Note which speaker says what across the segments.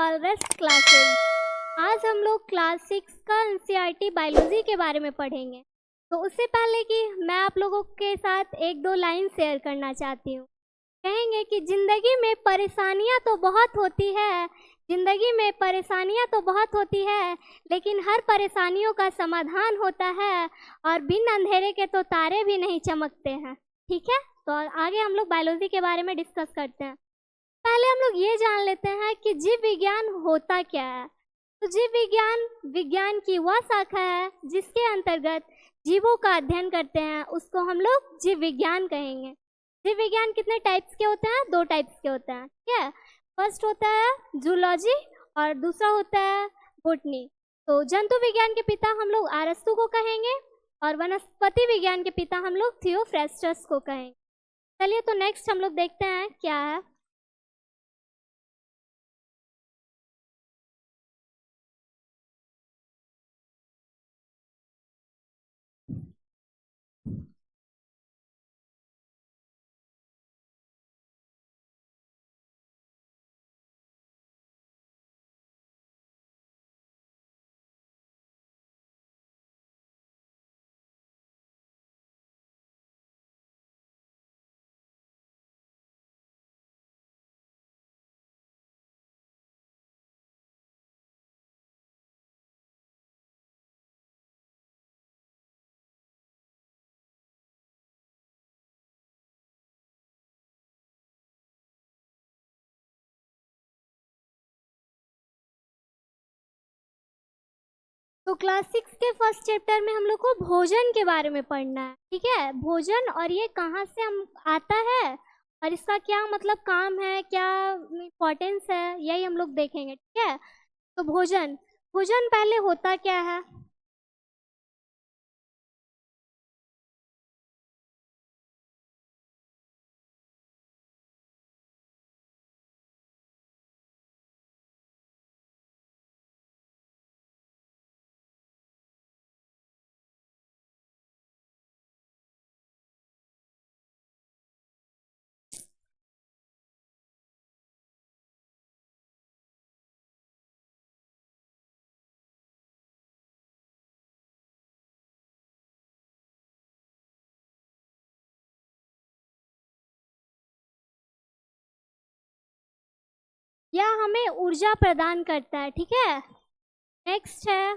Speaker 1: All rest classes. आज हम लोग क्लास 6 का एनसीईआरटी बायोलॉजी के बारे में पढ़ेंगे। तो उससे पहले कि मैं आप लोगों के साथ एक दो लाइन शेयर करना चाहती हूँ। कहेंगे कि ज़िंदगी में परेशानियाँ तो बहुत होती है, ज़िंदगी में परेशानियाँ तो बहुत होती है, लेकिन हर परेशानियों का समाधान होता है और बिन अंधेरे के तो तारे भी नहीं चमकते हैं। ठीक है, तो आगे हम लोग बायोलॉजी के बारे में डिस्कस करते हैं। पहले हम लोग ये जान लेते हैं कि जीव विज्ञान होता क्या है। तो जीव विज्ञान विज्ञान की वह शाखा है जिसके अंतर्गत जीवों का अध्ययन करते हैं, उसको हम लोग जीव विज्ञान कहेंगे। जीव विज्ञान कितने टाइप्स के होते हैं? 2 टाइप्स के होते हैं। ठीक है, फर्स्ट होता है जूलॉजी और दूसरा होता है बोटनी। तो जंतु विज्ञान के पिता हम लोग अरस्तु को कहेंगे और वनस्पति विज्ञान के पिता हम लोग थियोफ्रेस्टस को कहेंगे। चलिए, तो नेक्स्ट हम लोग देखते हैं क्या है। तो क्लास 6 के फर्स्ट चैप्टर में हम लोग को भोजन के बारे में पढ़ना है। ठीक है, भोजन और ये कहाँ से हम आता है और इसका क्या मतलब काम है, क्या इम्पोर्टेंस है, यही हम लोग देखेंगे। ठीक है, तो भोजन भोजन पहले होता क्या है? यह हमें ऊर्जा प्रदान करता है। ठीक है, नेक्स्ट है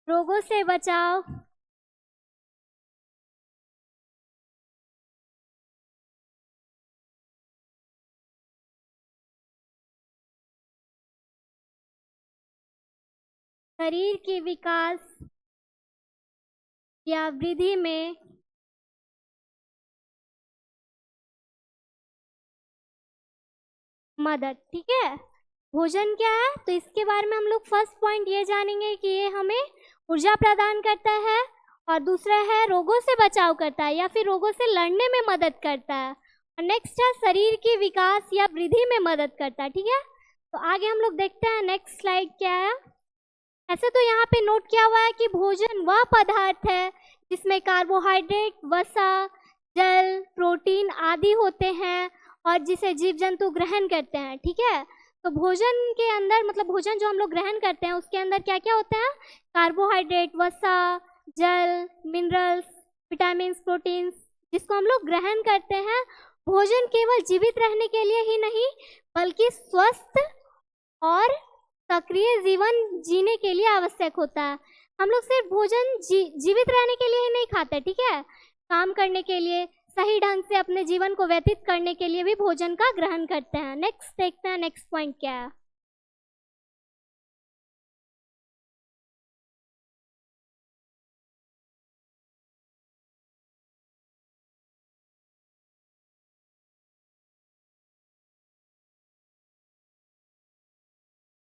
Speaker 1: रोगों से बचाव। शरीर के विकास या वृद्धि में मदद। ठीक है, भोजन क्या है तो इसके बारे में हम लोग फर्स्ट पॉइंट ये जानेंगे कि ये हमें ऊर्जा प्रदान करता है और दूसरा है रोगों से बचाव करता है या फिर रोगों से लड़ने में मदद करता है, और नेक्स्ट है शरीर की विकास या वृद्धि में मदद करता है। ठीक है, तो आगे हम लोग देखते हैं नेक्स्ट स्लाइड क्या है। ऐसे तो यहाँ पे नोट किया हुआ है कि भोजन वह पदार्थ है जिसमें कार्बोहाइड्रेट, वसा, जल, प्रोटीन आदि होते हैं और जिसे जीव जंतु ग्रहण करते हैं। ठीक है, तो भोजन के अंदर मतलब भोजन जो हम लोग ग्रहण करते हैं उसके अंदर क्या क्या होते हैं? कार्बोहाइड्रेट, वसा, जल, मिनरल्स, विटामिन, प्रोटीन्स, जिसको हम लोग ग्रहण करते हैं। भोजन केवल जीवित रहने के लिए ही नहीं बल्कि स्वस्थ और सक्रिय जीवन जीने के लिए आवश्यक होता है। हम लोग सिर्फ भोजन जीवित रहने के लिए ही नहीं खाते। ठीक है, काम करने के लिए, सही ढंग से अपने जीवन को व्यतीत करने के लिए भी भोजन का ग्रहण करते हैं। नेक्स्ट देखते हैं नेक्स्ट पॉइंट क्या है।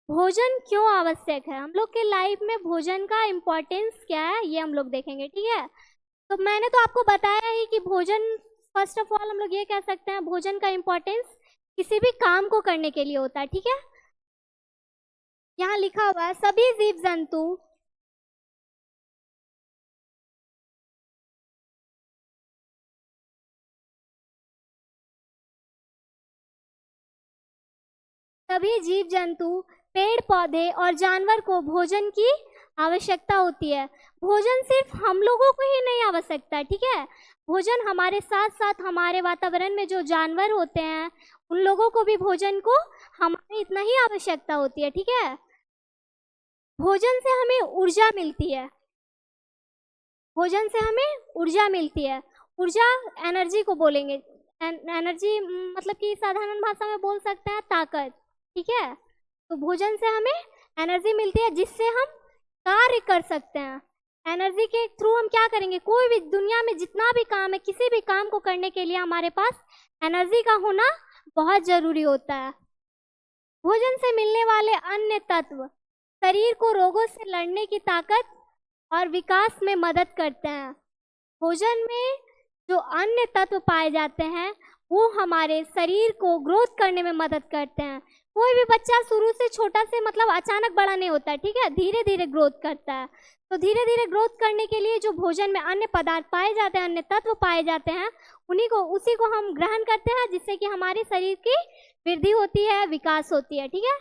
Speaker 1: भोजन क्यों आवश्यक है, हम लोग के लाइफ में भोजन का इम्पोर्टेंस क्या है, ये हम लोग देखेंगे। ठीक है, तो मैंने तो आपको बताया ही कि भोजन, फर्स्ट ऑफ ऑल हम लोग ये कह सकते हैं भोजन का इम्पोर्टेंस किसी भी काम को करने के लिए होता है। ठीक है, यहाँ लिखा हुआ है सभी जीव जंतु सभी जीव जंतु पेड़ पौधे और जानवर को भोजन की आवश्यकता होती है। भोजन सिर्फ हम लोगों को ही नहीं आवश्यकता है, ठीक है। भोजन हमारे साथ साथ हमारे वातावरण में जो जानवर होते हैं उन लोगों को भी भोजन को हमारे इतना ही आवश्यकता होती है, ठीक है। भोजन से हमें ऊर्जा मिलती है, भोजन से हमें ऊर्जा मिलती है। ऊर्जा एनर्जी को बोलेंगे, एनर्जी मतलब कि साधारण भाषा में बोल सकते हैं ताकत, ठीक है। तो भोजन से हमें एनर्जी मिलती है जिससे हम कार्य कर सकते हैं। एनर्जी के थ्रू हम क्या करेंगे, कोई भी दुनिया में जितना भी काम है, किसी भी काम को करने के लिए हमारे पास एनर्जी का होना बहुत जरूरी होता है। भोजन से मिलने वाले अन्य तत्व शरीर को रोगों से लड़ने की ताकत और विकास में मदद करते हैं। भोजन में जो अन्य तत्व पाए जाते हैं वो हमारे शरीर को ग्रोथ करने में मदद करते हैं। कोई भी बच्चा शुरू से छोटा से मतलब अचानक बड़ा नहीं होता है, ठीक है, धीरे धीरे ग्रोथ करता है। तो धीरे धीरे ग्रोथ करने के लिए जो भोजन में अन्य पदार्थ पाए जाते हैं, अन्य तत्व पाए जाते हैं, उसी को हम ग्रहण करते हैं जिससे कि हमारे शरीर की वृद्धि होती है, विकास होती है, ठीक है।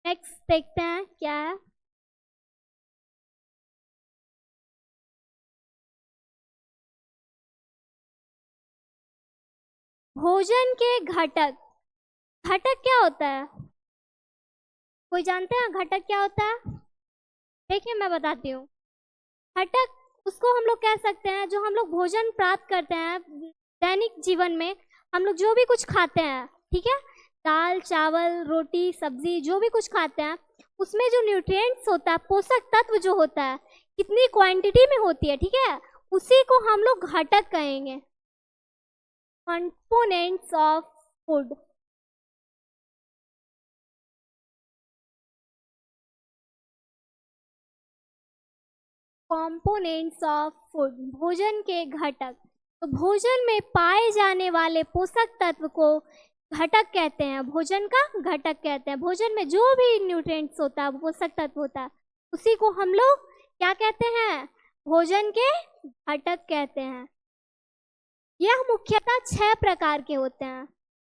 Speaker 1: नेक्स्ट देखते हैं क्या है। भोजन के घटक, घटक क्या होता है, कोई जानते हैं घटक क्या होता है? देखिए मैं बताती हूँ। घटक उसको हम लोग कह सकते हैं जो हम लोग भोजन प्राप्त करते हैं दैनिक जीवन में, हम लोग जो भी कुछ खाते हैं, ठीक है, दाल चावल रोटी सब्जी जो भी कुछ खाते हैं उसमें जो न्यूट्रिएंट्स होता है, पोषक तत्व जो होता है, कितनी क्वांटिटी में होती है, ठीक है, उसी को हम लोग घटक कहेंगे, components of food. Components of food, भोजन के घटक। तो भोजन में पाए जाने वाले पोषक तत्व को घटक कहते हैं, भोजन का घटक कहते हैं। भोजन में जो भी न्यूट्रिएंट्स होता है, पोषक तत्व होता है, उसी को हम लोग क्या कहते हैं, भोजन के घटक कहते हैं। यह मुख्यतः 6 प्रकार के होते हैं।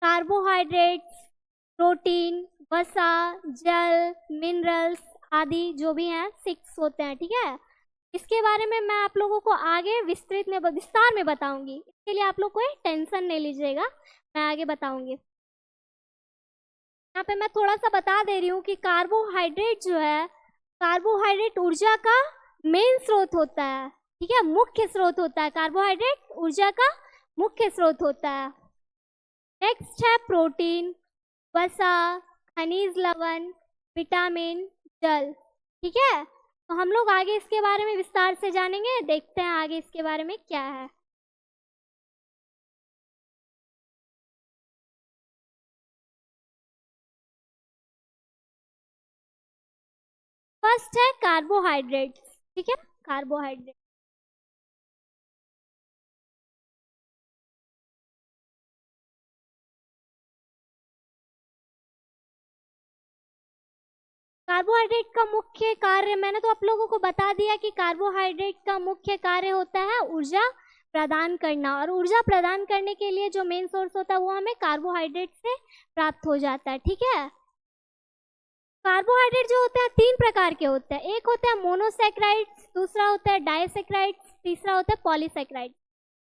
Speaker 1: कार्बोहाइड्रेट्स, प्रोटीन, वसा, जल, मिनरल्स आदि जो भी हैं 6 होते हैं, ठीक है। इसके बारे में मैं आप लोगों को आगे विस्तार में बताऊंगी, इसके लिए आप लोग कोई टेंशन नहीं लीजिएगा, मैं आगे बताऊंगी। यहाँ पे मैं थोड़ा सा बता दे रही हूँ कि कार्बोहाइड्रेट जो है, कार्बोहाइड्रेट ऊर्जा का मेन स्रोत होता है, ठीक है, मुख्य स्रोत होता है। कार्बोहाइड्रेट ऊर्जा का मुख्य स्रोत होता है। नेक्स्ट है प्रोटीन, वसा, खनिज लवण, विटामिन, जल, ठीक है। तो हम लोग आगे इसके बारे में विस्तार से जानेंगे, देखते हैं आगे इसके बारे में क्या है। फर्स्ट है कार्बोहाइड्रेट्स, ठीक है, कार्बोहाइड्रेट। कार्बोहाइड्रेट का मुख्य कार्य मैंने तो आप लोगों को बता दिया कि कार्बोहाइड्रेट का मुख्य कार्य होता है ऊर्जा प्रदान करना, और ऊर्जा प्रदान करने के लिए जो मेन सोर्स होता है वो हमें कार्बोहाइड्रेट से प्राप्त हो जाता है, ठीक है। कार्बोहाइड्रेट जो होते हैं 3 प्रकार के होते हैं। एक होता है मोनोसैकेराइड्स, दूसरा होता है डाइसैकेराइड्स, तीसरा होता है पॉलीसैकेराइड्स।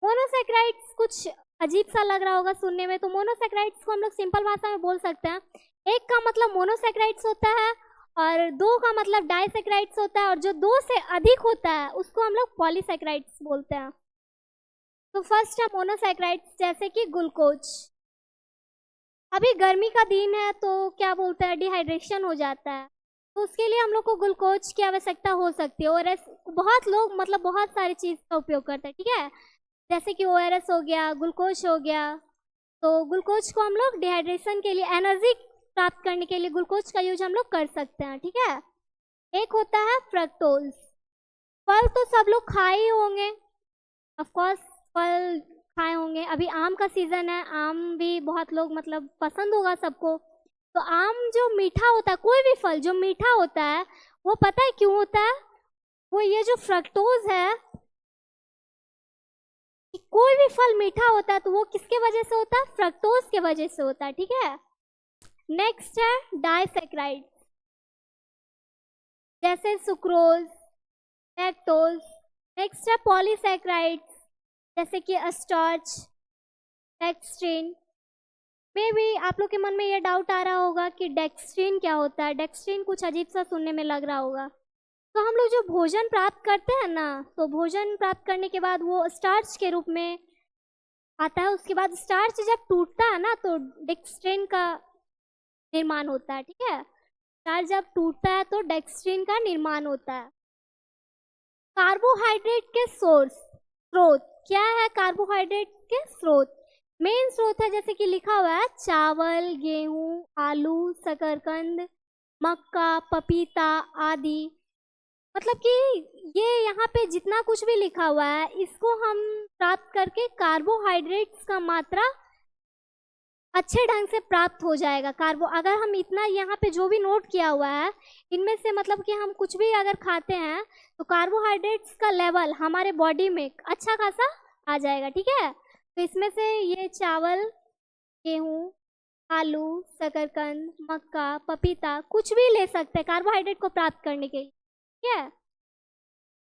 Speaker 1: मोनोसैकेराइड्स कुछ अजीब सा लग रहा होगा सुनने में, तो मोनोसैकेराइड्स को हम लोग सिंपल भाषा में बोल सकते हैं। एक का मतलब मोनोसैकेराइड्स होता है और 2 का मतलब डाइसैकेराइड्स होता है, और जो 2 से अधिक होता है उसको हम लोग पॉलीसैकेराइड्स बोलते हैं। तो फर्स्ट है मोनोसैकेराइड्स, जैसे कि ग्लूकोज। अभी गर्मी का दिन है तो क्या बोलते हैं, डिहाइड्रेशन हो जाता है, तो उसके लिए हम लोग को ग्लूकोज की आवश्यकता हो सकती है। ओआरएस बहुत लोग मतलब बहुत सारी चीज़ का उपयोग करते हैं, ठीक है, जैसे कि ओआरएस हो गया, ग्लूकोज हो गया। तो ग्लूकोज को हम लोग डिहाइड्रेशन के लिए, एनर्जी प्राप्त करने के लिए ग्लूकोज का यूज हम लोग कर सकते हैं, ठीक है। एक होता है फ्रक्टोज। फल तो सब लोग खाए ही होंगे, ऑफ कोर्स फल खाए होंगे। अभी आम का सीज़न है, आम भी बहुत लोग मतलब पसंद होगा सबको। तो आम जो मीठा होता है, कोई भी फल जो मीठा होता है, वो पता है क्यों होता है? वो ये जो फ्रक्टोज है, कोई भी फल मीठा होता है तो वो किसके वजह से होता है? फ्रक्टोज के वजह से होता है, ठीक है। नेक्स्ट है डाइसैकेराइड, जैसे सुक्रोज, लैक्टोज। नेक्स्ट है पॉलीसैकेराइड्स, जैसे कि स्टार्च, डेक्स्ट्रिन। मे भी आप लोग के मन में ये डाउट आ रहा होगा कि डेक्स्ट्रिन क्या होता है। डेक्स्ट्रिन कुछ अजीब सा सुनने में लग रहा होगा। तो हम लोग जो भोजन प्राप्त करते हैं ना, तो भोजन प्राप्त करने के बाद वो स्टार्च के रूप में आता है। उसके बाद स्टार्च जब टूटता है ना, तो डेक्स्ट्रिन का निर्माण होता है, ठीक है। स्टार्च जब टूटता है तो डेक्स्ट्रिन का निर्माण होता है। कार्बोहाइड्रेट के स्रोत क्या है? कार्बोहाइड्रेट के स्रोत, मेन स्रोत है, जैसे कि लिखा हुआ है चावल, गेहूं, आलू, शकरकंद, मक्का, पपीता आदि। मतलब कि ये यहाँ पे जितना कुछ भी लिखा हुआ है, इसको हम प्राप्त करके कार्बोहाइड्रेट्स का मात्रा अच्छे ढंग से प्राप्त हो जाएगा। अगर हम इतना यहाँ पे जो भी नोट किया हुआ है, इनमें से मतलब कि हम कुछ भी अगर खाते हैं तो कार्बोहाइड्रेट्स का लेवल हमारे बॉडी में अच्छा खासा आ जाएगा, ठीक है। तो इसमें से ये चावल, गेहूँ, आलू, शकरकंद, मक्का, पपीता कुछ भी ले सकते हैं कार्बोहाइड्रेट को प्राप्त करने के लिए, ठीक है।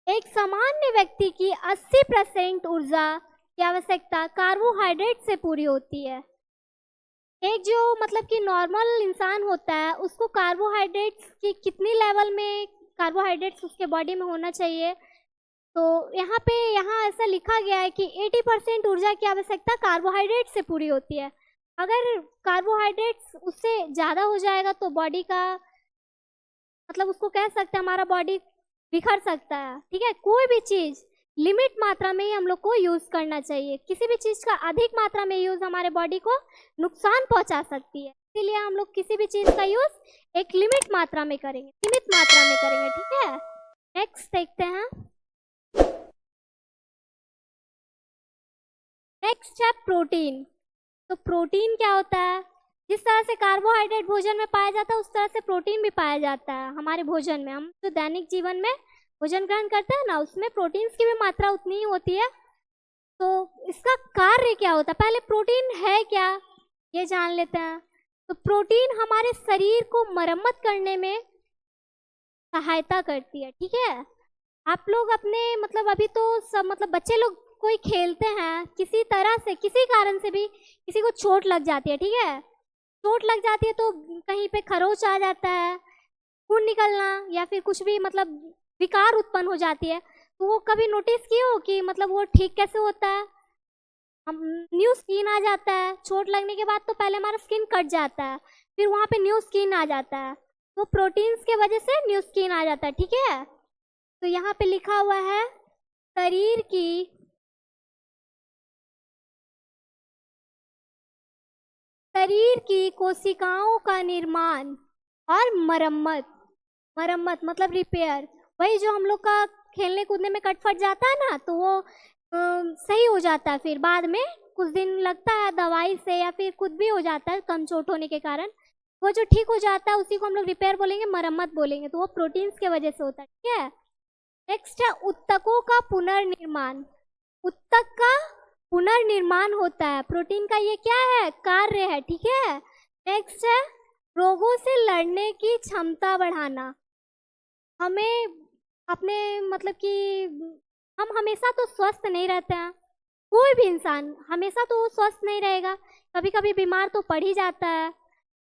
Speaker 1: एक सामान्य व्यक्ति की 80% ऊर्जा की आवश्यकता कार्बोहाइड्रेट से पूरी होती है। एक जो मतलब कि नॉर्मल इंसान होता है, उसको कार्बोहाइड्रेट्स की कितनी लेवल में कार्बोहाइड्रेट्स उसके बॉडी में होना चाहिए? तो यहाँ ऐसा लिखा गया है कि 80% ऊर्जा की आवश्यकता कार्बोहाइड्रेट से पूरी होती है। अगर कार्बोहाइड्रेट्स उससे ज़्यादा हो जाएगा तो बॉडी का मतलब उसको कह सकते हैं हमारा बॉडी बिखर सकता है, ठीक है। कोई भी चीज़ लिमिट मात्रा में ही हम लोग को यूज़ करना चाहिए। किसी भी चीज़ का अधिक मात्रा में यूज़ हमारे बॉडी को नुकसान पहुंचा सकती है, इसीलिए हम लोग किसी भी चीज़ का यूज़ एक लिमिट मात्रा में करेंगे, सीमित मात्रा में करेंगे, ठीक है। नेक्स्ट देखते हैं। नेक्स्ट है प्रोटीन। तो प्रोटीन क्या होता है? जिस तरह से कार्बोहाइड्रेट भोजन में पाया जाता है, उस तरह से प्रोटीन भी पाया जाता है हमारे भोजन में। हम जो दैनिक जीवन में भोजन ग्रहण करते हैं ना, उसमें प्रोटीन्स की भी मात्रा उतनी ही होती है। तो इसका कार्य क्या होता है? पहले प्रोटीन है क्या, ये जान लेते हैं। तो प्रोटीन हमारे शरीर को मरम्मत करने में सहायता करती है, ठीक है। आप लोग अपने मतलब अभी तो सब मतलब बच्चे लोग कोई खेलते हैं, किसी तरह से किसी कारण से भी किसी को चोट लग जाती है, ठीक है। चोट लग जाती है तो कहीं पे खरोच आ जाता है, खून निकलना या फिर कुछ भी मतलब विकार उत्पन्न हो जाती है। तो वो कभी नोटिस किए हो कि मतलब वो ठीक कैसे होता है? हम न्यू स्किन आ जाता है। चोट लगने के बाद तो पहले हमारा स्किन कट जाता है, फिर वहाँ पे न्यू स्किन आ जाता है। तो प्रोटीन्स के वजह से न्यू स्किन आ जाता है, ठीक है। तो यहाँ पे लिखा हुआ है शरीर की कोशिकाओं का निर्माण और मरम्मत मतलब रिपेयर। वही जो हम लोग का खेलने कूदने में कट फट जाता है ना, तो वो सही हो जाता है। फिर बाद में कुछ दिन लगता है दवाई से या फिर कुछ भी हो जाता है कम चोट होने के कारण, वो जो ठीक हो जाता है उसी को हम लोग रिपेयर बोलेंगे, मरम्मत बोलेंगे। तो वो प्रोटीन्स के वजह से होता है, ठीक है। नेक्स्ट है उत्तकों का पुनर्निर्माण। उत्तक का पुनर्निर्माण होता है, प्रोटीन का ये क्या है? कार्य है, ठीक है। नेक्स्ट है रोगों से लड़ने की क्षमता बढ़ाना। हमें अपने मतलब कि हम हमेशा तो स्वस्थ नहीं रहते हैं, कोई भी इंसान हमेशा तो स्वस्थ नहीं रहेगा, कभी कभी बीमार तो पड़ ही जाता है।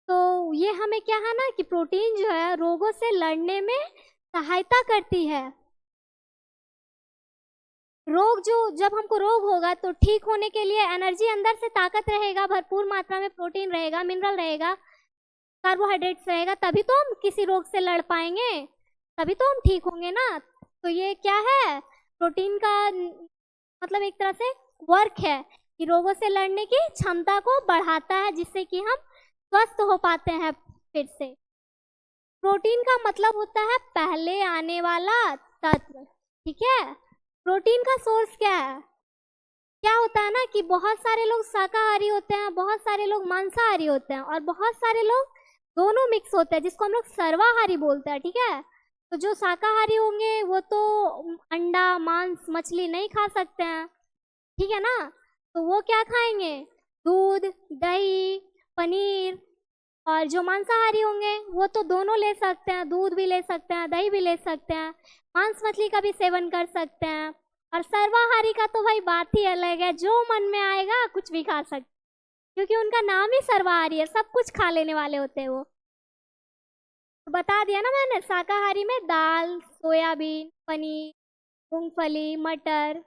Speaker 1: तो ये हमें क्या है ना कि प्रोटीन जो है रोगों से लड़ने में सहायता करती है। जब हमको रोग होगा तो ठीक होने के लिए एनर्जी, अंदर से ताकत रहेगा, भरपूर मात्रा में प्रोटीन रहेगा, मिनरल रहेगा, कार्बोहाइड्रेट्स रहेगा, तभी तो हम किसी रोग से लड़ पाएंगे, तभी तो हम ठीक होंगे ना। तो ये क्या है? प्रोटीन का मतलब एक तरह से वर्क है कि रोगों से लड़ने की क्षमता को बढ़ाता है, जिससे कि हम स्वस्थ हो पाते हैं फिर से। प्रोटीन का मतलब होता है पहले आने वाला तत्व, ठीक है। प्रोटीन का सोर्स क्या है? क्या होता है ना कि बहुत सारे लोग शाकाहारी होते हैं, बहुत सारे लोग मांसाहारी होते हैं और बहुत सारे लोग दोनों मिक्स होते हैं, जिसको हम लोग सर्वाहारी बोलते हैं, ठीक है। तो जो शाकाहारी होंगे वो तो अंडा, मांस, मछली नहीं खा सकते हैं, ठीक है ना। तो वो क्या खाएंगे, दूध, दही, पनीर। और जो मांसाहारी होंगे वो तो दोनों ले सकते हैं, दूध भी ले सकते हैं, दही भी ले सकते हैं, मांस मछली का भी सेवन कर सकते हैं। और सर्वाहारी का तो भाई बात ही अलग है, जो मन में आएगा कुछ भी खा सकते, क्योंकि उनका नाम ही सर्वाहारी है, सब कुछ खा लेने वाले होते हैं वो। तो बता दिया ना मैंने, शाकाहारी में दाल, सोयाबीन, पनीर, मूंगफली, मटर,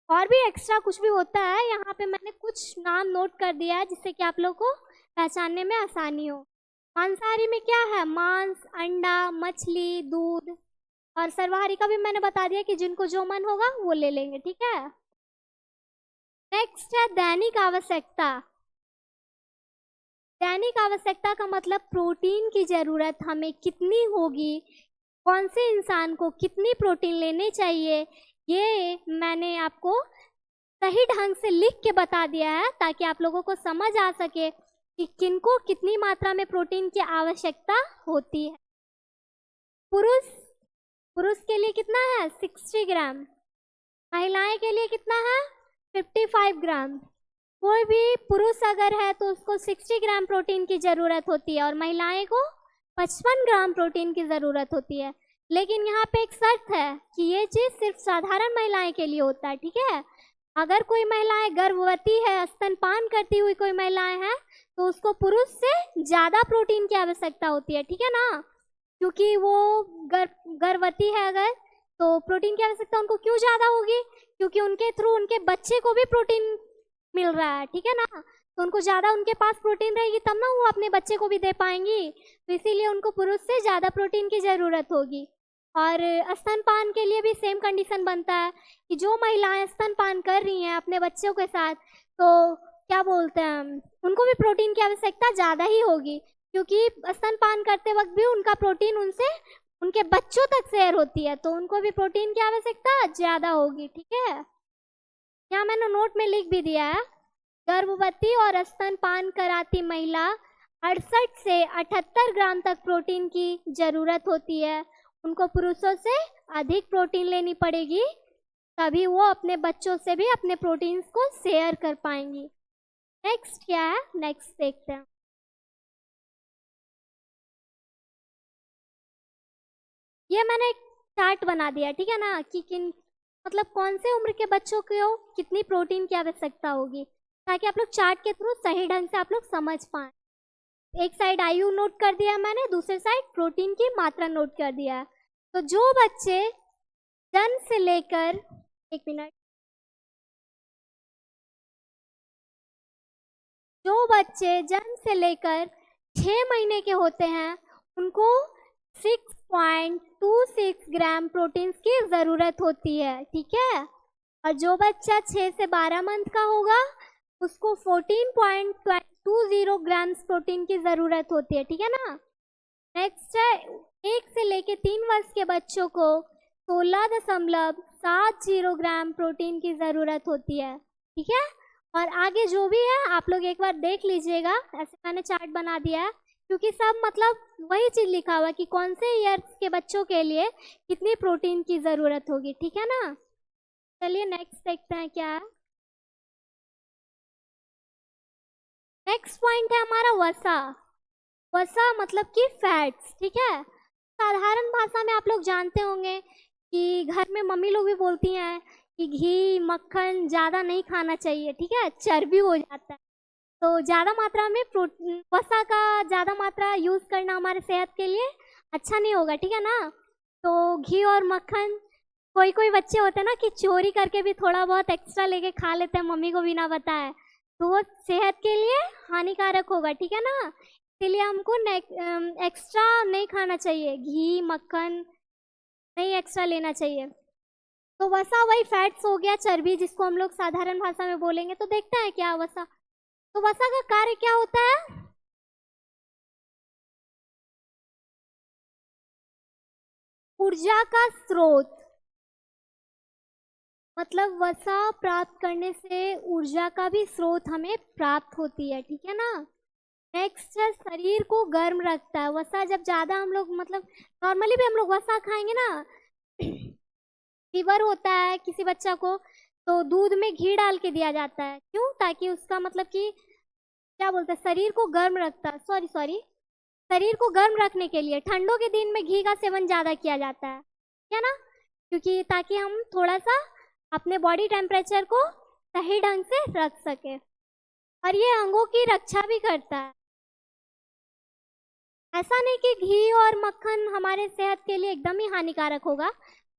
Speaker 1: और भी एक्स्ट्रा कुछ भी होता है। यहाँ पे मैंने कुछ नाम नोट कर दिया है जिससे कि आप लोग को पहचानने में आसानी हो। मांसाहारी में क्या है, मांस, अंडा, मछली, दूध। और सर्वाहारी का भी मैंने बता दिया कि जिनको जो मन होगा वो ले लेंगे, ठीक है। नेक्स्ट है दैनिक आवश्यकता। दैनिक आवश्यकता का मतलब प्रोटीन की ज़रूरत हमें कितनी होगी, कौन से इंसान को कितनी प्रोटीन लेनी चाहिए, ये मैंने आपको सही ढंग से लिख के बता दिया है, ताकि आप लोगों को समझ आ सके कि किनको कितनी मात्रा में प्रोटीन की आवश्यकता होती है। पुरुष पुरुष के लिए कितना है, 60 ग्राम। महिलाएं के लिए कितना है, 55 ग्राम। कोई भी पुरुष अगर है तो उसको 60 ग्राम प्रोटीन की ज़रूरत होती है, और महिलाएं को 55 ग्राम प्रोटीन की ज़रूरत होती है। लेकिन यहाँ पे एक शर्त है कि ये चीज़ सिर्फ साधारण महिलाएं के लिए होता है, ठीक है। अगर कोई महिलाएं गर्भवती है, स्तनपान करती हुई कोई महिलाएं हैं, तो उसको पुरुष से ज़्यादा प्रोटीन की आवश्यकता होती है, ठीक है ना। क्योंकि वो गर्भवती है अगर, तो प्रोटीन की आवश्यकता उनको क्यों ज़्यादा होगी, क्योंकि उनके थ्रू उनके बच्चे को भी प्रोटीन मिल रहा है, ठीक है ना। तो उनको ज़्यादा उनके पास प्रोटीन रहेगी तब ना वो अपने बच्चे को भी दे पाएंगी, तो इसीलिए उनको पुरुष से ज़्यादा प्रोटीन की ज़रूरत होगी। और स्तनपान के लिए भी सेम कंडीशन बनता है कि जो महिलाएं स्तनपान कर रही हैं अपने बच्चों के साथ, तो क्या बोलते हैं, उनको भी प्रोटीन की आवश्यकता ज़्यादा ही होगी, क्योंकि स्तनपान करते वक्त भी उनका प्रोटीन उनसे उनके बच्चों तक शेयर होती है, तो उनको भी प्रोटीन की आवश्यकता ज़्यादा होगी, ठीक है। यहाँ मैंने नोट में लिख भी दिया है, गर्भवती और स्तनपान कराती महिला 68 से 78 ग्राम तक प्रोटीन की ज़रूरत होती है। उनको पुरुषों से अधिक प्रोटीन लेनी पड़ेगी, तभी वो अपने बच्चों से भी अपने प्रोटीन्स को शेयर कर पाएंगी। नेक्स्ट क्या है, नेक्स्ट देखते हैं। ये मैंने एक चार्ट बना दिया, ठीक है ना, कि किन मतलब कौन से उम्र के बच्चों को कितनी प्रोटीन की आवश्यकता होगी, ताकि आप लोग चार्ट के थ्रू सही ढंग से आप लोग समझ पाएँ। एक साइड आयु नोट कर दिया मैंने, दूसरे साइड प्रोटीन की मात्रा नोट कर दिया। तो जो बच्चे जन्म से लेकर, एक मिनट, जो बच्चे जन्म से लेकर 6 महीने के होते हैं उनको 6.26 ग्राम प्रोटीन की ज़रूरत होती है, ठीक है। और जो बच्चा 6 से 12 मंथ का होगा उसको 14.20 ग्राम्स प्रोटीन की ज़रूरत होती है, ठीक है ना। नेक्स्ट है 1 से लेके 3 वर्ष के बच्चों को 16.70 ग्राम प्रोटीन की ज़रूरत होती है, ठीक है। और आगे जो भी है आप लोग एक बार देख लीजिएगा, ऐसे मैंने चार्ट बना दिया है, क्योंकि सब मतलब वही चीज़ लिखा हुआ है कि कौन से ईयर्स के बच्चों के लिए कितनी प्रोटीन की ज़रूरत होगी, ठीक है ना। चलिए नेक्स्ट देखते हैं क्या है। नेक्स्ट पॉइंट है हमारा वसा। वसा मतलब कि फैट्स, ठीक है। साधारण भाषा में आप लोग जानते होंगे कि घर में मम्मी लोग भी बोलती हैं कि घी, मक्खन ज़्यादा नहीं खाना चाहिए, ठीक है, चर्बी हो जाता है। तो ज़्यादा मात्रा में वसा का ज़्यादा मात्रा यूज़ करना हमारे सेहत के लिए अच्छा नहीं होगा, ठीक है ना। तो घी और मक्खन, कोई कोई बच्चे होते हैं ना कि चोरी करके भी थोड़ा बहुत एक्स्ट्रा लेके खा लेते हैं मम्मी को बिना बताए, तो वो सेहत के लिए हानिकारक होगा, ठीक है ना। इसीलिए हमको एक्स्ट्रा नहीं खाना चाहिए, घी, मक्खन नहीं एक्स्ट्रा लेना चाहिए। तो वसा वही फैट्स हो गया, चर्बी, जिसको हम लोग साधारण भाषा में बोलेंगे। तो देखते हैं क्या वसा। तो वसा का कार्य क्या होता है, ऊर्जा का स्रोत। मतलब वसा प्राप्त करने से ऊर्जा का भी स्रोत हमें प्राप्त होती है, ठीक है ना। नेक्स्ट है शरीर को गर्म रखता है। वसा जब ज़्यादा हम लोग मतलब नॉर्मली भी हम लोग वसा खाएंगे ना, फीवर होता है किसी बच्चा को तो दूध में घी डाल के दिया जाता है। क्यों? ताकि उसका मतलब कि क्या बोलते हैं, शरीर को गर्म रखता है। सॉरी शरीर को गर्म रखने के लिए ठंडों के दिन में घी का सेवन ज़्यादा किया जाता है, क्या ना? क्योंकि ताकि हम थोड़ा सा अपने बॉडी टेम्परेचर को सही ढंग से रख सके, और ये अंगों की रक्षा भी करता है। ऐसा नहीं कि घी और मक्खन हमारे सेहत के लिए एकदम ही हानिकारक होगा,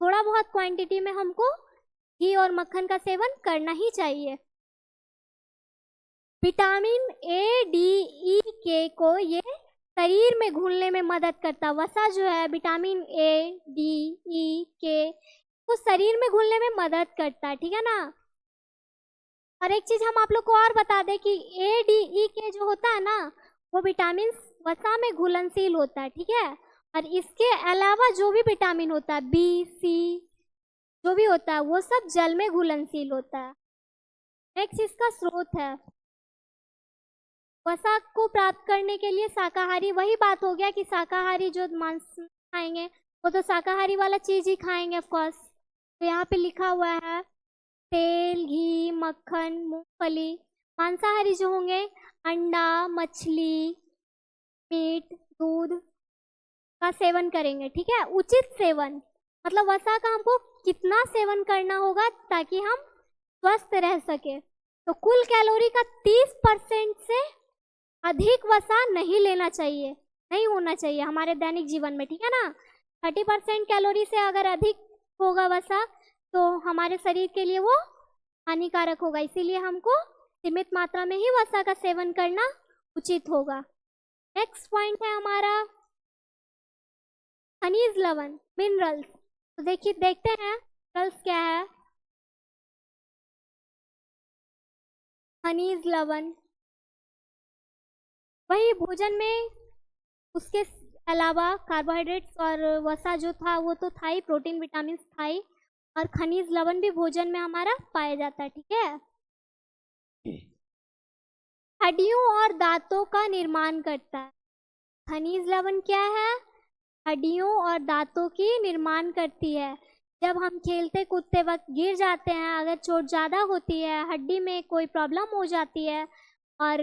Speaker 1: थोड़ा बहुत क्वांटिटी में हमको घी और मक्खन का सेवन करना ही चाहिए। विटामिन ए, डी, ई, के को ये शरीर में घुलने में मदद करता। वसा जो है विटामिन ए, डी, ई, के को शरीर में घुलने में मदद करता है, ठीक है ना? और एक चीज हम आप लोग को और बता दें कि ए, डी, ई, के जो होता है ना वो विटामिन वसा में घुलनशील होता है, ठीक है? और इसके अलावा जो भी विटामिन होता है बी, सी जो भी होता है वो सब जल में घुलनशील होता है। नेक्स्ट इसका स्रोत है। वसा को प्राप्त करने के लिए शाकाहारी, वही बात हो गया कि शाकाहारी जो मांस खाएंगे वो तो शाकाहारी वाला चीज ही खाएंगे ऑफ कोर्स। तो यहाँ पे लिखा हुआ है तेल, घी, मक्खन, मूंगफली। मांसाहारी जो होंगे अंडा, मछली, मीट, दूध का सेवन करेंगे, ठीक है? उचित सेवन मतलब वसा का हमको कितना सेवन करना होगा ताकि हम स्वस्थ रह सके। तो कुल कैलोरी का 30% से अधिक वसा नहीं लेना चाहिए, नहीं होना चाहिए हमारे दैनिक जीवन में, ठीक है ना? 30% कैलोरी से अगर अधिक होगा वसा तो हमारे शरीर के लिए वो हानिकारक होगा, इसीलिए हमको सीमित मात्रा में ही वसा का सेवन करना उचित होगा। नेक्स्ट पॉइंट है हमारा खनिज लवण, मिनरल्स। तो देखते हैं मिनरल्स क्या है। खनिज लवण वही भोजन में, उसके अलावा कार्बोहाइड्रेट्स और वसा जो था वो तो था ही, प्रोटीन विटामिन था ही, और खनिज लवण भी भोजन में हमारा पाया जाता है, ठीक है? हड्डियों और दांतों का निर्माण करता है। खनिज लवण क्या है? हड्डियों और दांतों की निर्माण करती है। जब हम खेलते कूदते वक्त गिर जाते हैं, अगर चोट ज़्यादा होती है, हड्डी में कोई प्रॉब्लम हो जाती है, और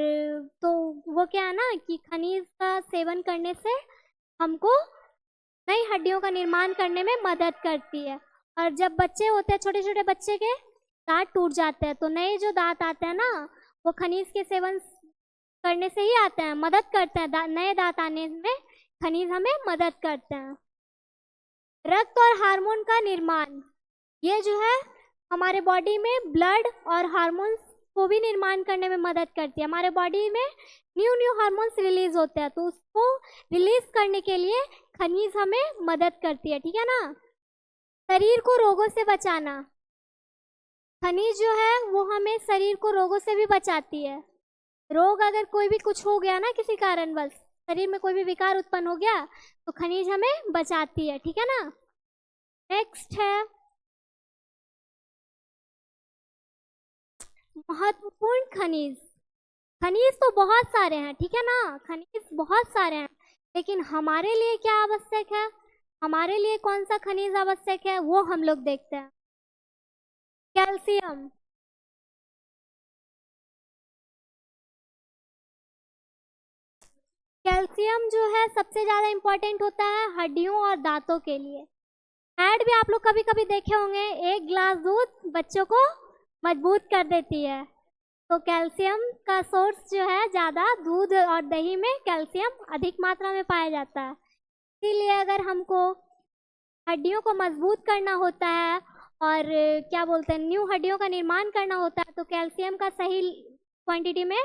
Speaker 1: तो वो क्या है ना कि खनिज का सेवन करने से हमको नई हड्डियों का निर्माण करने में मदद करती है। और जब बच्चे होते हैं, छोटे छोटे बच्चे के दांत टूट जाते हैं तो नए जो दांत आते हैं ना वो खनिज के सेवन करने से ही आते हैं, मदद करते हैं। नए दांत आने में खनिज हमें मदद करते हैं। रक्त और हार्मोन का निर्माण, ये जो है हमारे बॉडी में ब्लड और हार्मोन्स को भी निर्माण करने में मदद करती है। हमारे बॉडी में न्यू हार्मोन्स रिलीज होते हैं तो उसको रिलीज करने के लिए खनिज हमें मदद करती है, ठीक है ना? शरीर को रोगों से बचाना, खनिज जो है वो हमें शरीर को रोगों से भी बचाती है। रोग अगर कोई भी कुछ हो गया ना, किसी कारणवश शरीर में कोई भी विकार उत्पन्न हो गया तो खनिज हमें बचाती है, ठीक है ना? नेक्स्ट है महत्वपूर्ण खनिज। खनिज तो बहुत सारे हैं, ठीक है ना? खनिज बहुत सारे हैं, लेकिन हमारे लिए क्या आवश्यक है, हमारे लिए कौन सा खनिज आवश्यक है वो हम लोग देखते हैं। कैल्शियम, कैल्शियम जो है सबसे ज़्यादा इम्पोर्टेंट होता है हड्डियों और दांतों के लिए। ऐड भी आप लोग कभी कभी देखे होंगे, 1 गिलास दूध बच्चों को मजबूत कर देती है। तो कैल्शियम का सोर्स जो है ज़्यादा दूध और दही में कैल्शियम अधिक मात्रा में पाया जाता है। इसीलिए अगर हमको हड्डियों को मजबूत करना होता है और क्या बोलते हैं न्यू हड्डियों का निर्माण करना होता है तो कैल्शियम का सही क्वांटिटी में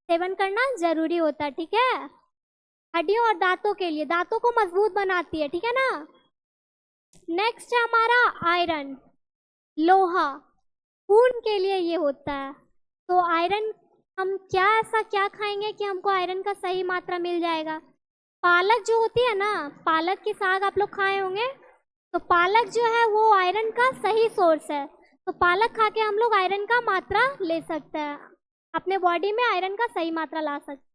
Speaker 1: सेवन करना जरूरी होता है, ठीक है? हड्डियों और दांतों के लिए, दांतों को मजबूत बनाती है, ठीक है ना? नेक्स्ट है हमारा आयरन, लोहा, खून के लिए ये होता है। तो आयरन हम ऐसा क्या खाएंगे कि हमको आयरन का सही मात्रा मिल जाएगा? पालक जो होती है ना, पालक की साग आप लोग खाए होंगे, तो पालक जो है वो आयरन का सही सोर्स है। तो पालक खा के हम लोग आयरन का मात्रा ले सकते हैं, अपने बॉडी में आयरन का सही मात्रा ला सकते हैं।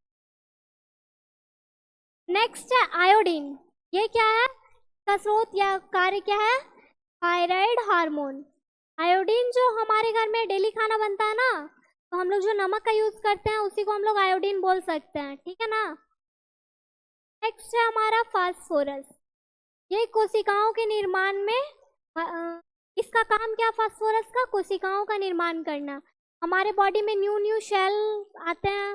Speaker 1: नेक्स्ट है आयोडीन। ये क्या है? इसका स्रोत या कार्य क्या है? Thyroid hormone. आयोडीन जो हमारे घर में डेली खाना बनता है ना, तो हम लोग जो नमक का यूज करते हैं उसी को हम लोग आयोडीन बोल सकते हैं, ठीक है ना। नेक्स्ट है हमारा फास्फोरस। ये कोशिकाओं के निर्माण में इसका काम क्या? फास्फोरस का कोशिकाओं का निर्माण करना। हमारे बॉडी में न्यू न्यू सेल आते हैं,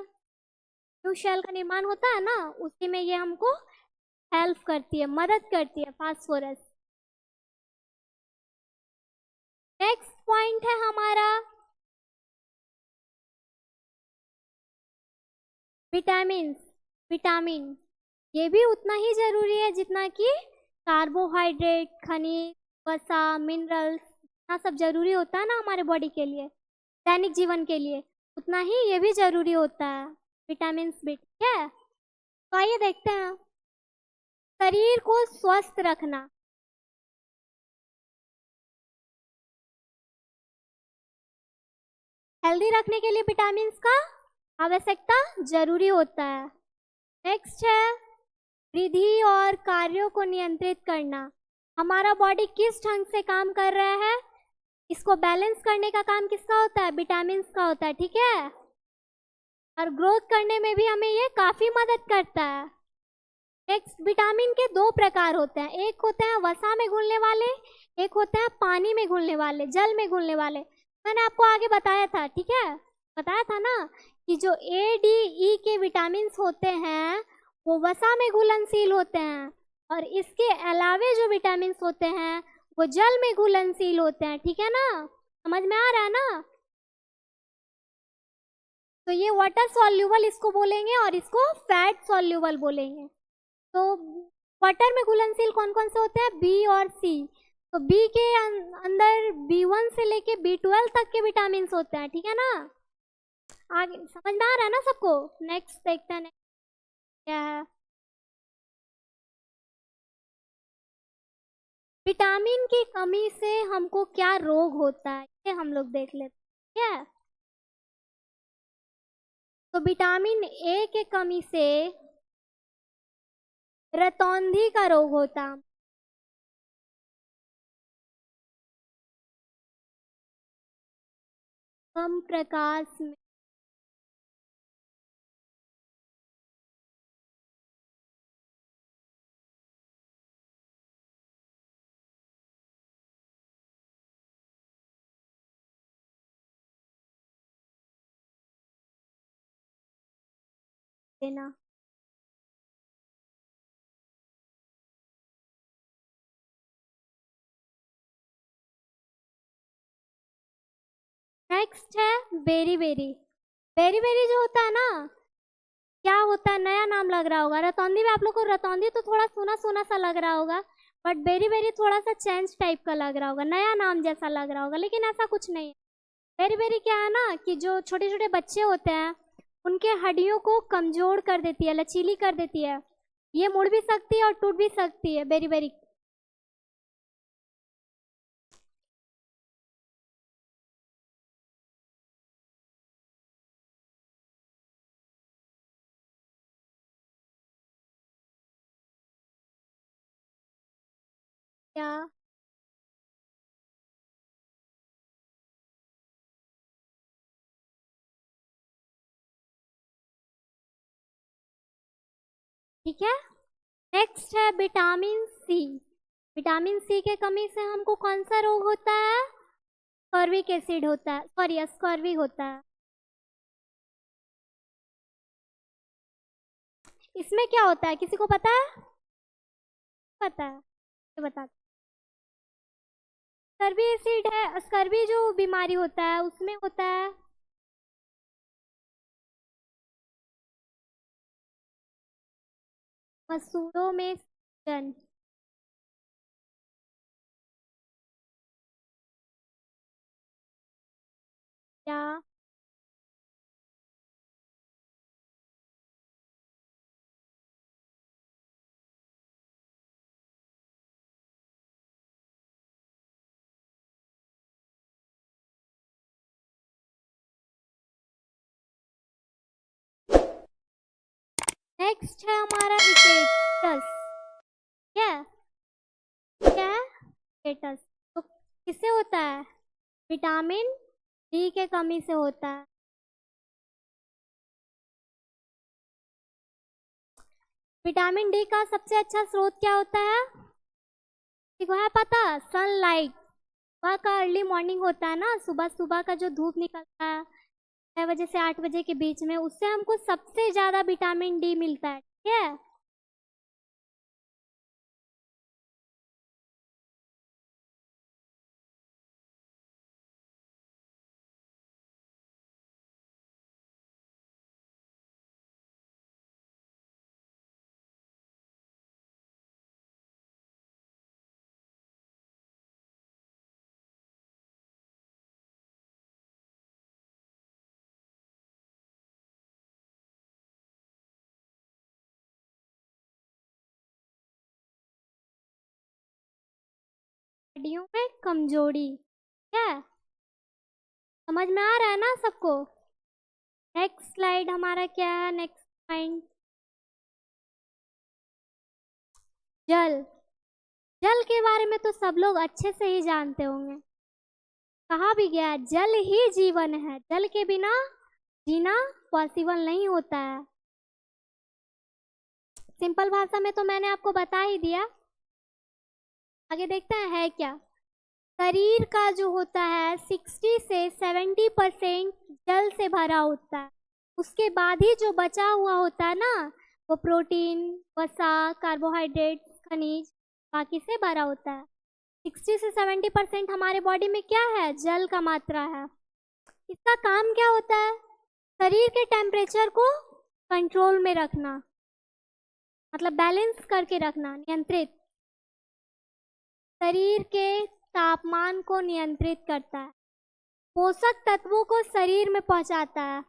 Speaker 1: न्यू सेल का निर्माण होता है ना, उसी में ये हमको हेल्प करती है, मदद करती है फास्फोरस। नेक्स्ट पॉइंट है हमारा विटामिन। विटामिन ये भी उतना ही जरूरी है जितना कि कार्बोहाइड्रेट, खनिज, वसा, मिनरल्स, इतना सब जरूरी होता है ना हमारे बॉडी के लिए, दैनिक जीवन के लिए, उतना ही ये भी जरूरी होता है, विटामिन भी, ठीक है। तो आइए देखते हैं। शरीर को स्वस्थ रखना। हेल्दी रखने के लिए विटामिन का आवश्यकता जरूरी होता है। नेक्स्ट है वृद्धि और कार्यों को नियंत्रित करना। हमारा बॉडी किस ढंग से काम कर रहा है, इसको बैलेंस करने का काम किसका होता है? विटामिन का होता है, ठीक है। और ग्रोथ करने में भी हमें ये काफी मदद करता है। नेक्स्ट, विटामिन के दो प्रकार होते हैं, एक होते हैं वसा में घुलने वाले, एक होते हैं पानी में घुलने वाले, जल में घुलने वाले। मैंने आपको आगे बताया था, ठीक है, बताया था ना कि जो ए डी ई के विटामिन होते हैं वो वसा में घुलनशील होते हैं, और इसके अलावे जो विटामिन होते हैं वो जल में घुलनशील होते हैं, ठीक है ना। समझ में आ रहा है ना। तो ये वाटर सॉल्यूबल इसको बोलेंगे और इसको फैट सॉल्यूबल बोलेंगे। तो वाटर में घुलनशील कौन कौन से होते हैं? बी और सी। तो बी के अंदर B1 से लेके B12 तक के विटामिन होते हैं, ठीक है ना। आगे समझ में आ रहा है ना सबको। नेक्स्ट देखते हैं क्या है। विटामिन की कमी से हमको क्या रोग होता है, ये हम लोग देख लेते हैं, ठीक है। तो विटामिन ए के कमी से रतौंधी का रोग होता है। कम प्रकाश में देना। नेक्स्ट है बेरी बेरी। बेरी बेरी जो होता है ना, क्या होता है? नया नाम लग रहा होगा। रतौंधी में आप लोग को रतौंधी तो थोड़ा सुना सुना सा लग रहा होगा, बट बेरी बेरी थोड़ा सा चेंज टाइप का लग रहा होगा, नया नाम जैसा लग रहा होगा, लेकिन ऐसा कुछ नहीं है। बेरी बेरी क्या है ना कि जो छोटे छोटे बच्चे होते हैं उनके हड्डियों को कमजोर कर देती है, लचीली कर देती है। ये मुड़ भी सकती है और टूट भी सकती है बेरी बेरी। क्या? ठीक है। नेक्स्ट है विटामिन सी। विटामिन सी के कमी से हमको कौन सा रोग होता है? स्कर्विक एसिड होता है, सॉरी स्कर्वी होता है। इसमें क्या होता है, किसी को पता है? पता है तो बता। स्कर्वी एसिड है, स्कर्वी जो बीमारी होता है उसमें होता है मसूड़ों में सूजन। या नेक्स्ट है हमारा स्टेटस। क्या क्या है स्टेटस? तो किससे होता है? विटामिन डी के कमी से होता है। विटामिन डी का सबसे अच्छा स्रोत क्या होता है? देखो है पता, सनलाइट। सुबह का अर्ली मॉर्निंग होता है ना, सुबह सुबह का जो धूप निकलता है 6 बजे से 8 बजे के बीच में, उससे हमको सबसे ज्यादा विटामिन डी मिलता है। ठीक है। हड्डियों में कमजोरी। क्या समझ में आ रहा है ना सबको? नेक्स्ट स्लाइड हमारा क्या है? नेक्स्ट पॉइंट, जल। जल के बारे में तो सब लोग अच्छे से ही जानते होंगे। कहा भी गया है, जल ही जीवन है, जल के बिना जीना पॉसिबल नहीं होता है। सिंपल भाषा में तो मैंने आपको बता ही दिया। आगे देखते हैं है क्या। शरीर का जो होता है 60 से 70% जल से भरा होता है। उसके बाद ही जो बचा हुआ होता है ना, वो प्रोटीन, वसा, कार्बोहाइड्रेट, खनिज बाकी से भरा होता है। 60 से 70% हमारे बॉडी में क्या है? जल का मात्रा है। इसका काम क्या होता है? शरीर के टेम्परेचर को कंट्रोल में रखना, मतलब बैलेंस करके रखना, नियंत्रित। शरीर के तापमान को नियंत्रित करता है, पोषक तत्वों को शरीर में पहुंचाता है।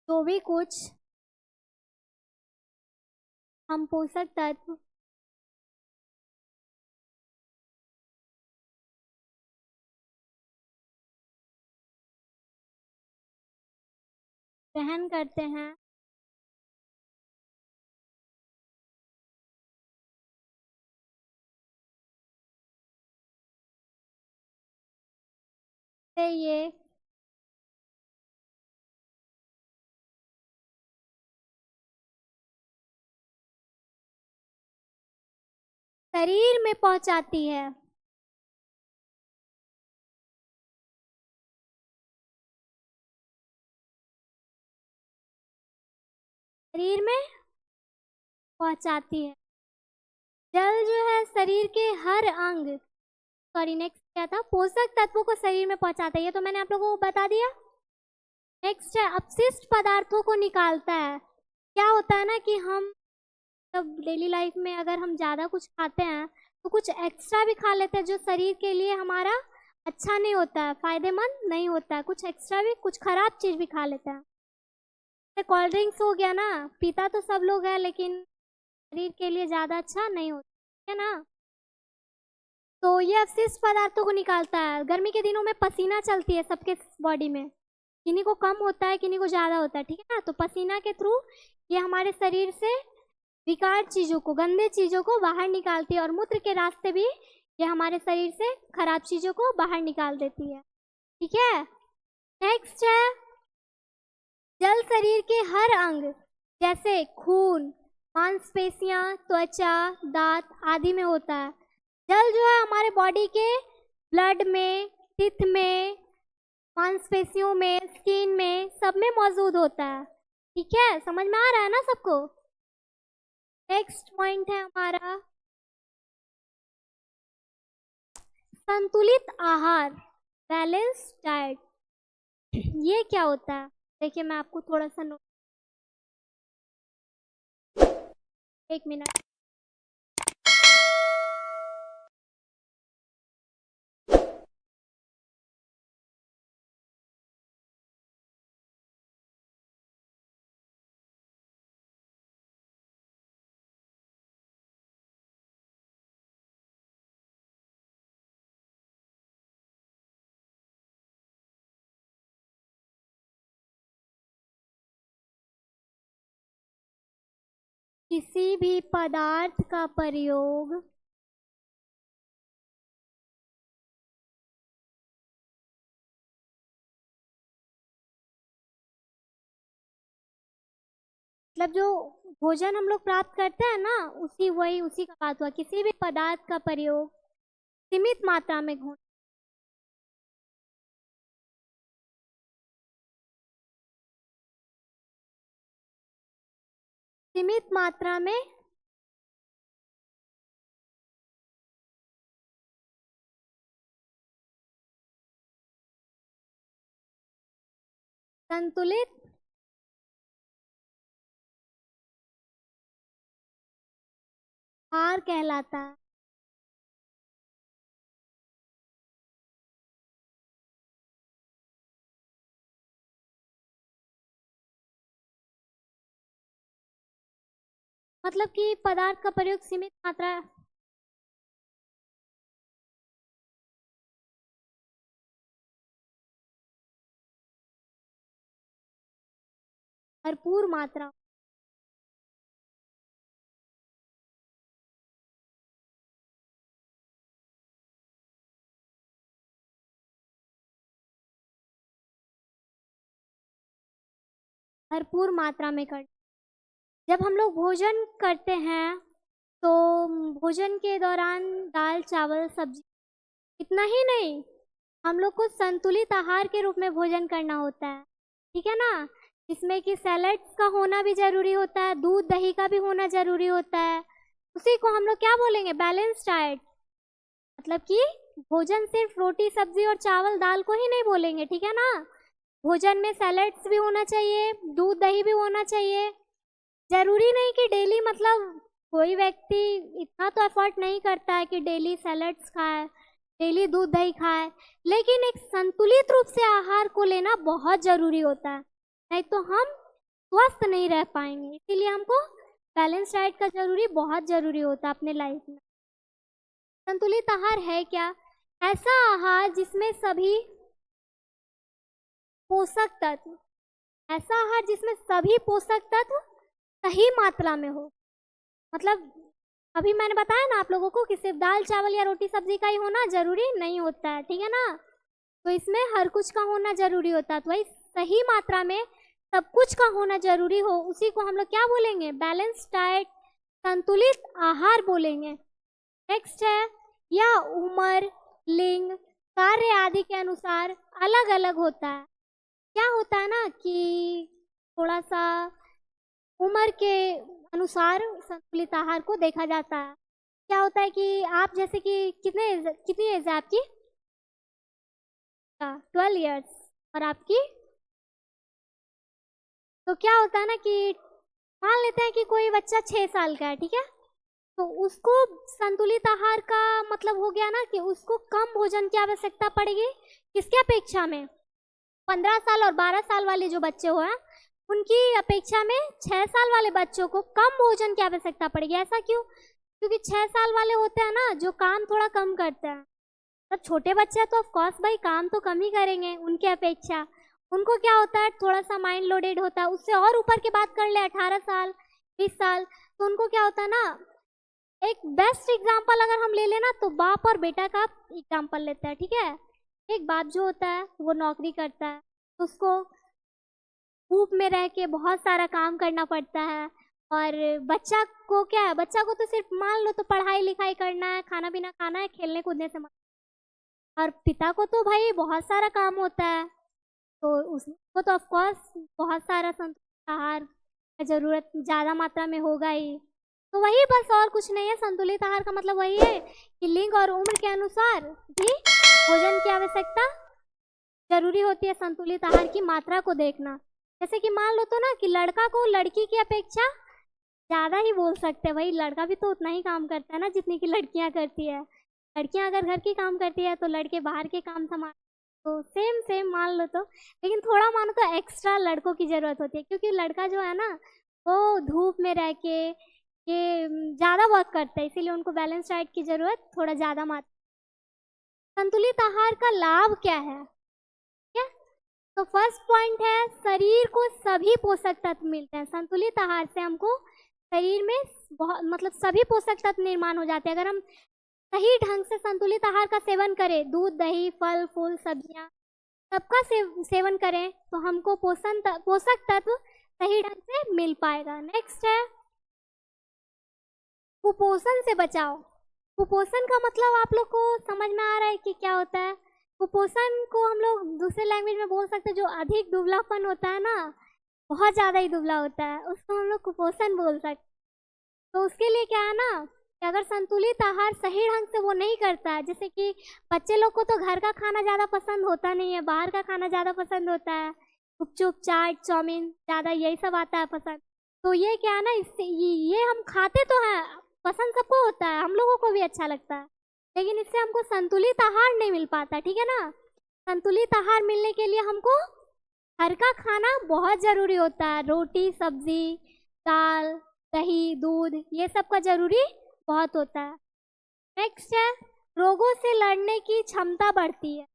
Speaker 1: जो भी कुछ हम पोषक तत्व ग्रहण करते हैं, से ये शरीर में पहुंचाती है। शरीर में पहुंचाती है। जल जो है शरीर के हर अंग, सॉरी नेक्स्ट क्या था, पोषक तत्वों को शरीर में पहुंचाता है, ये तो मैंने आप लोगों को बता दिया। नेक्स्ट है अपशिष्ट पदार्थों को निकालता है। क्या होता है ना कि हम जब डेली लाइफ में अगर हम ज़्यादा कुछ खाते हैं तो कुछ एक्स्ट्रा भी खा लेते हैं, जो शरीर के लिए हमारा अच्छा नहीं होता है, फायदेमंद नहीं होता है। कुछ एक्स्ट्रा भी, कुछ खराब चीज़ भी खा लेते हैं। जैसे कोल्ड ड्रिंक्स हो गया ना, पीता तो सब लोग है लेकिन शरीर के लिए ज़्यादा अच्छा नहीं होता है ना। तो ये अपशिष्ट पदार्थों को निकालता है। गर्मी के दिनों में पसीना चलती है सबके बॉडी में, किन्हीं को कम होता है, किन्हीं को ज़्यादा होता है, ठीक है ना। तो पसीना के थ्रू ये हमारे शरीर से विकार चीज़ों को, गंदे चीज़ों को बाहर निकालती है, और मूत्र के रास्ते भी ये हमारे शरीर से खराब चीज़ों को बाहर निकाल देती है। ठीक है। नेक्स्ट है जल शरीर के हर अंग जैसे खून, मांसपेशियां, त्वचा, दांत आदि में होता है। जल जो है हमारे बॉडी के ब्लड में, टिथ में, मांसपेशियों में, स्किन में, सब में मौजूद होता है। ठीक है, समझ में आ रहा है ना सबको? नेक्स्ट पॉइंट है हमारा संतुलित आहार, बैलेंस डाइट। ये क्या होता है? देखिए मैं आपको थोड़ा सा एक मिनट। किसी भी पदार्थ का प्रयोग मतलब जो भोजन हम लोग प्राप्त करते हैं ना, उसी का बात हुआ। किसी भी पदार्थ का प्रयोग सीमित मात्रा में हो, सीमित मात्रा में संतुलित आहार कहलाता है। मतलब कि पदार्थ का प्रयोग सीमित मात्रा, भरपूर मात्रा, भरपूर मात्रा में कर। जब हम लोग भोजन करते हैं तो भोजन के दौरान दाल चावल सब्जी इतना ही नहीं, हम लोग को संतुलित आहार के रूप में भोजन करना होता है, ठीक है ना। जिसमें कि सैलेड्स का होना भी जरूरी होता है, दूध दही का भी होना जरूरी होता है। उसी को हम लोग क्या बोलेंगे, बैलेंस डाइट। मतलब कि भोजन सिर्फ रोटी सब्जी और चावल दाल को ही नहीं बोलेंगे, ठीक है ना। भोजन में सैलेड्स भी होना चाहिए, दूध दही भी होना चाहिए। जरूरी नहीं कि डेली, मतलब कोई व्यक्ति इतना तो एफर्ट नहीं करता है कि डेली सैलेड्स खाए, डेली दूध दही खाए, लेकिन एक संतुलित रूप से आहार को लेना बहुत जरूरी होता है, नहीं तो हम स्वस्थ नहीं रह पाएंगे। इसीलिए हमको बैलेंस डाइट का बहुत जरूरी होता है अपने लाइफ में। संतुलित आहार है क्या, ऐसा आहार जिसमें सभी पोषक तत्व, ऐसा आहार जिसमें सभी पोषक तत्व सही मात्रा में हो। मतलब अभी मैंने बताया ना आप लोगों को कि सिर्फ दाल चावल या रोटी सब्जी का ही होना जरूरी नहीं होता है, ठीक है ना। तो इसमें हर कुछ का होना जरूरी होता है, तो वही सही मात्रा में सब कुछ का होना जरूरी हो, उसी को हम लोग क्या बोलेंगे, बैलेंस डाइट, संतुलित आहार बोलेंगे। नेक्स्ट है, यह उम्र लिंग कार्य आदि के अनुसार अलग अलग होता है। क्या होता है ना कि थोड़ा सा उम्र के अनुसार संतुलित आहार को देखा जाता है। क्या होता है कि आप जैसे कि कितनी एज है आपकी, 12 इयर्स, और आपकी, तो क्या होता है ना कि मान लेते हैं कि कोई बच्चा 6 साल का है, ठीक है, तो उसको संतुलित आहार का मतलब हो गया ना कि उसको कम भोजन की आवश्यकता पड़ेगी, किसके अपेक्षा में, 15 साल और 12 साल वाले जो बच्चे हो हैं उनकी अपेक्षा में 6 साल वाले बच्चों को कम भोजन की आवश्यकता पड़ेगी। ऐसा क्यों, क्योंकि 6 साल वाले होते हैं ना जो काम थोड़ा कम करते हैं, तब छोटे बच्चे तो ऑफ कोर्स भाई काम तो कम ही करेंगे उनके अपेक्षा। उनको क्या होता है, थोड़ा सा माइंड लोडेड होता है। उससे और ऊपर की बात कर ले, 18 साल 20 साल, तो उनको क्या होता है ना, एक बेस्ट एग्जाम्पल अगर हम ले लेना तो बाप और बेटा का एग्जाम्पल लेते हैं, ठीक है। एक बाप जो होता है वो नौकरी करता है, तो उसको धूप में रह के बहुत सारा काम करना पड़ता है, और बच्चा को क्या है, बच्चा को तो सिर्फ मान लो तो पढ़ाई लिखाई करना है, खाना पीना खाना है, खेलने कूदने से और पिता को तो भाई बहुत सारा काम होता है, तो उसको तो ऑफ कोर्स बहुत सारा संतुलित आहार का जरूरत ज़्यादा मात्रा में होगा ही। तो वही बस, और कुछ नहीं है। संतुलित आहार का मतलब वही है कि लिंग और उम्र के अनुसार भी भोजन की आवश्यकता जरूरी होती है। संतुलित आहार की मात्रा को देखना, जैसे कि मान लो तो ना कि लड़का को लड़की की अपेक्षा ज़्यादा ही बोल सकते हैं, भाई लड़का भी तो उतना ही काम करता है ना जितनी की लड़कियां करती है। लड़कियां अगर घर की काम करती है तो लड़के बाहर के काम संभाल, तो सेम सेम मान लो तो, लेकिन थोड़ा मानो तो एक्स्ट्रा लड़कों की ज़रूरत होती है, क्योंकि लड़का जो है ना वो धूप में रह के ये ज़्यादा वर्क करता है, इसीलिए उनको बैलेंस डाइट की ज़रूरत थोड़ा ज़्यादा मात्रा। संतुलित आहार का लाभ क्या है, क्या, तो फर्स्ट पॉइंट है, शरीर को सभी पोषक तत्व मिलते हैं। संतुलित आहार से हमको शरीर में बहुत मतलब सभी पोषक तत्व निर्माण हो जाते हैं। अगर हम सही ढंग से संतुलित आहार का सेवन करें, दूध, दही, फल, फूल, सब्जियां सबका सेवन करें तो हमको पोषक तत्व सही ढंग से मिल पाएगा। नेक्स्ट है कुपोषण से बचाओ। कुपोषण का मतलब आप लोग को समझ में आ रहा है कि क्या होता है? कुपोषण को हम लोग दूसरे लैंग्वेज में बोल सकते हैं, जो अधिक दुबलापन होता है ना, बहुत ज़्यादा ही दुबला होता है, उसको हम लोग कुपोषण बोल सकते हैं। तो उसके लिए क्या है ना कि अगर संतुलित आहार सही ढंग से वो नहीं करता है, जैसे कि बच्चे लोग को तो घर का खाना ज़्यादा पसंद होता नहीं है, बाहर का खाना ज़्यादा पसंद होता है, गुपचुप, चाट, चाउमीन ज़्यादा यही सब आता है पसंद। तो ये क्या है ना, इससे ये हम खाते तो हैं, पसंद सबको होता है, हम लोगों को भी अच्छा लगता है, लेकिन इससे हमको संतुलित आहार नहीं मिल पाता, ठीक है ना। संतुलित आहार मिलने के लिए हमको घर का खाना बहुत ज़रूरी होता है, रोटी, सब्जी, दाल, दही, दूध, ये सब का ज़रूरी बहुत होता है। नेक्स्ट है रोगों से लड़ने की क्षमता बढ़ती है।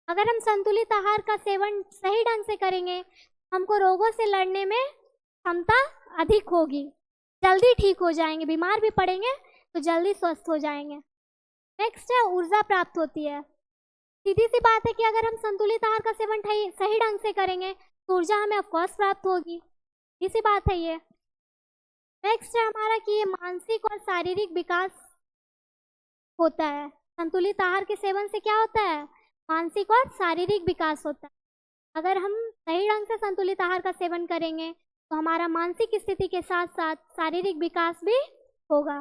Speaker 1: अगर हम संतुलित आहार का सेवन सही ढंग से करेंगे, हमको रोगों से लड़ने में क्षमता अधिक होगी, जल्दी ठीक हो जाएंगे, बीमार भी पड़ेंगे तो जल्दी स्वस्थ हो जाएंगे। नेक्स्ट है ऊर्जा प्राप्त होती है। सीधी सी बात है कि अगर हम संतुलित आहार का सेवन सही ढंग से करेंगे तो ऊर्जा हमें ऑफकोर्स प्राप्त होगी, इसी बात है ये। नेक्स्ट है हमारा कि ये मानसिक और शारीरिक विकास होता है। संतुलित आहार के सेवन से क्या होता है? मानसिक और शारीरिक विकास होता है। अगर हम सही ढंग से संतुलित आहार का सेवन करेंगे तो हमारा मानसिक स्थिति के साथ साथ शारीरिक विकास भी होगा।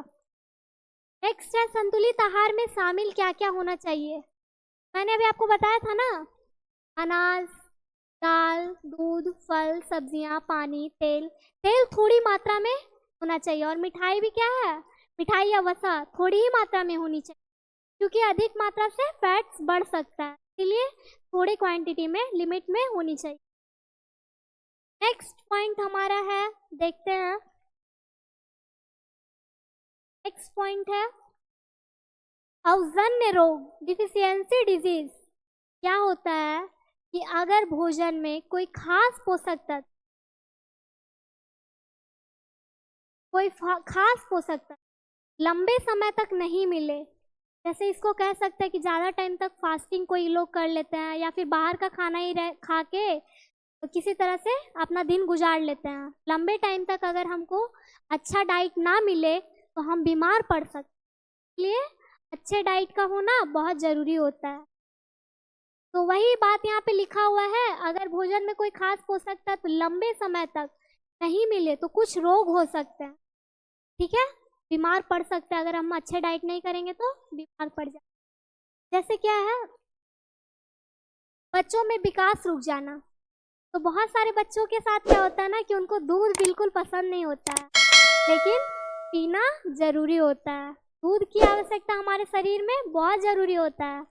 Speaker 1: नेक्स्ट है संतुलित आहार में शामिल क्या क्या होना चाहिए। मैंने अभी आपको बताया था ना, अनाज, दाल, दूध, फल, सब्जियां, पानी, तेल। तेल थोड़ी मात्रा में होना चाहिए, और मिठाई भी क्या है, मिठाई या वसा थोड़ी ही मात्रा में होनी चाहिए, क्योंकि अधिक मात्रा से फैट्स बढ़ सकता है, इसलिए थोड़ी क्वांटिटी में, लिमिट में होनी चाहिए। नेक्स्ट पॉइंट हमारा है, देखते हैं। नेक्स्ट पॉइंट है औजन्य रोग, डिफिशियंसी डिजीज। क्या होता है कि अगर भोजन में कोई खास पोषक तत्व लंबे समय तक नहीं मिले, जैसे इसको कह सकते हैं कि ज़्यादा टाइम तक फास्टिंग कोई लोग कर लेते हैं, या फिर बाहर का खाना ही खा के तो किसी तरह से अपना दिन गुजार लेते हैं। लंबे टाइम तक अगर हमको अच्छा डाइट ना मिले तो हम बीमार पड़ सकते हैं, इसलिए अच्छे डाइट का होना बहुत ज़रूरी होता है। तो वही बात यहाँ पे लिखा हुआ है, अगर भोजन में कोई खास पोषक तत्व लंबे समय तक नहीं मिले तो कुछ रोग हो सकते हैं, ठीक है, बीमार पड़ सकते हैं। अगर हम अच्छे डाइट नहीं करेंगे तो बीमार पड़ जाए। जैसे क्या है, बच्चों में विकास रुक जाना। तो बहुत सारे बच्चों के साथ क्या होता है ना कि उनको दूध बिल्कुल पसंद नहीं होता है, लेकिन पीना ज़रूरी होता है। दूध की आवश्यकता हमारे शरीर में बहुत ज़रूरी होता है।